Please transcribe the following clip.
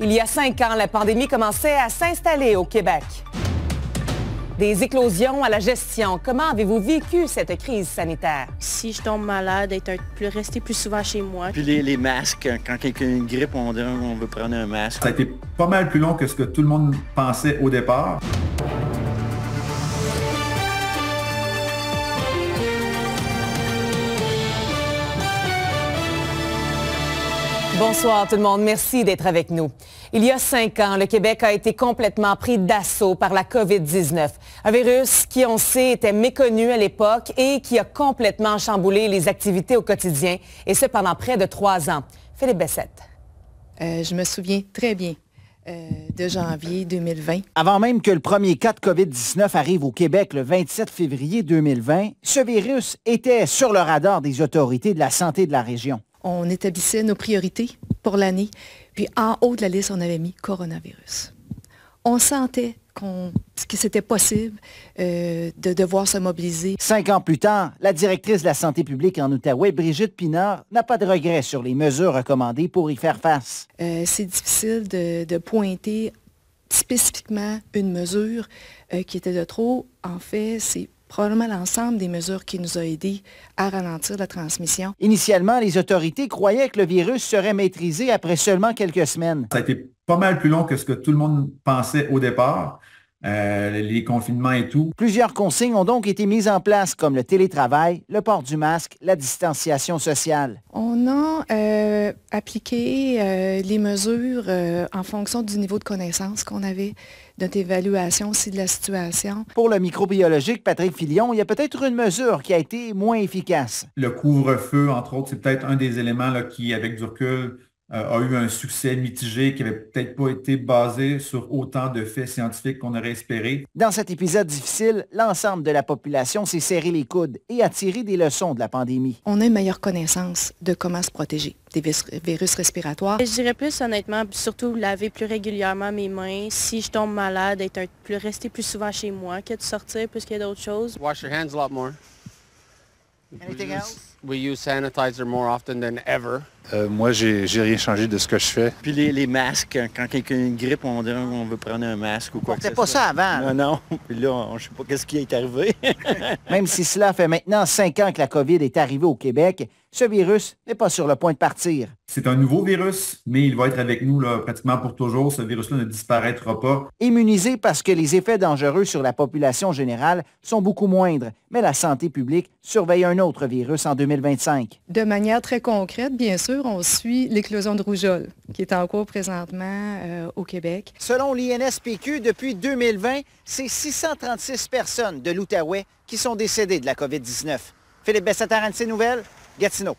Il y a 5 ans, la pandémie commençait à s'installer au Québec. Des éclosions à la gestion. Comment avez-vous vécu cette crise sanitaire? Si je tombe malade, rester plus souvent chez moi. Puis les masques, quand quelqu'un a une grippe, on dirait qu'on veut prendre un masque. Ça a été pas mal plus long que ce que tout le monde pensait au départ. Bonsoir tout le monde, merci d'être avec nous. Il y a 5 ans, le Québec a été complètement pris d'assaut par la COVID-19, un virus qui, on sait, était méconnu à l'époque et qui a complètement chamboulé les activités au quotidien, et ce pendant près de 3 ans. Philippe Bessette. Je me souviens très bien de janvier 2020. Avant même que le premier cas de COVID-19 arrive au Québec le 27 février 2020, ce virus était sur le radar des autorités de la santé de la région. On établissait nos priorités pour l'année, puis en haut de la liste, on avait mis coronavirus. On sentait que c'était possible de devoir se mobiliser. 5 ans plus tard, la directrice de la santé publique en Outaouais, Brigitte Pinard, n'a pas de regrets sur les mesures recommandées pour y faire face. C'est difficile de pointer spécifiquement une mesure qui était de trop. En fait, c'est probablement l'ensemble des mesures qui nous a aidés à ralentir la transmission. Initialement, les autorités croyaient que le virus serait maîtrisé après seulement quelques semaines. Ça a été pas mal plus long que ce que tout le monde pensait au départ. Les confinements et tout. Plusieurs consignes ont donc été mises en place, comme le télétravail, le port du masque, la distanciation sociale. On a appliqué les mesures en fonction du niveau de connaissance qu'on avait, de notre évaluation aussi de la situation. Pour le microbiologique Patrick Filion, il y a peut-être une mesure qui a été moins efficace. Le couvre-feu, entre autres, c'est peut-être un des éléments là, qui, avec du recul, a eu un succès mitigé qui n'avait peut-être pas été basé sur autant de faits scientifiques qu'on aurait espéré. Dans cet épisode difficile, l'ensemble de la population s'est serré les coudes et a tiré des leçons de la pandémie. On a une meilleure connaissance de comment se protéger des virus respiratoires. Je dirais plus honnêtement, surtout laver plus régulièrement mes mains. Si je tombe malade, rester plus souvent chez moi que de sortir plus qu'il y a d'autres choses. Wash your hands a lot more. Anything else? We use sanitizer more often than ever. Moi, j'ai rien changé de ce que je fais. Puis les masques, quand quelqu'un a une grippe, on dirait qu'on veut prendre un masque ou quoi que ce soit. C'était pas ça avant. Non. Puis là, je sais pas qu'est-ce qui est arrivé. Même si cela fait maintenant 5 ans que la COVID est arrivée au Québec, ce virus n'est pas sur le point de partir. C'est un nouveau virus, mais il va être avec nous là, pratiquement pour toujours. Ce virus-là ne disparaîtra pas. Immunisé parce que les effets dangereux sur la population générale sont beaucoup moindres, mais la santé publique surveille un autre virus en 2025. De manière très concrète, bien sûr, on suit l'éclosion de rougeole qui est en cours présentement au Québec. Selon l'INSPQ, depuis 2020, c'est 636 personnes de l'Outaouais qui sont décédées de la COVID-19. Philippe Bessette, RNC Nouvelles, Gatineau.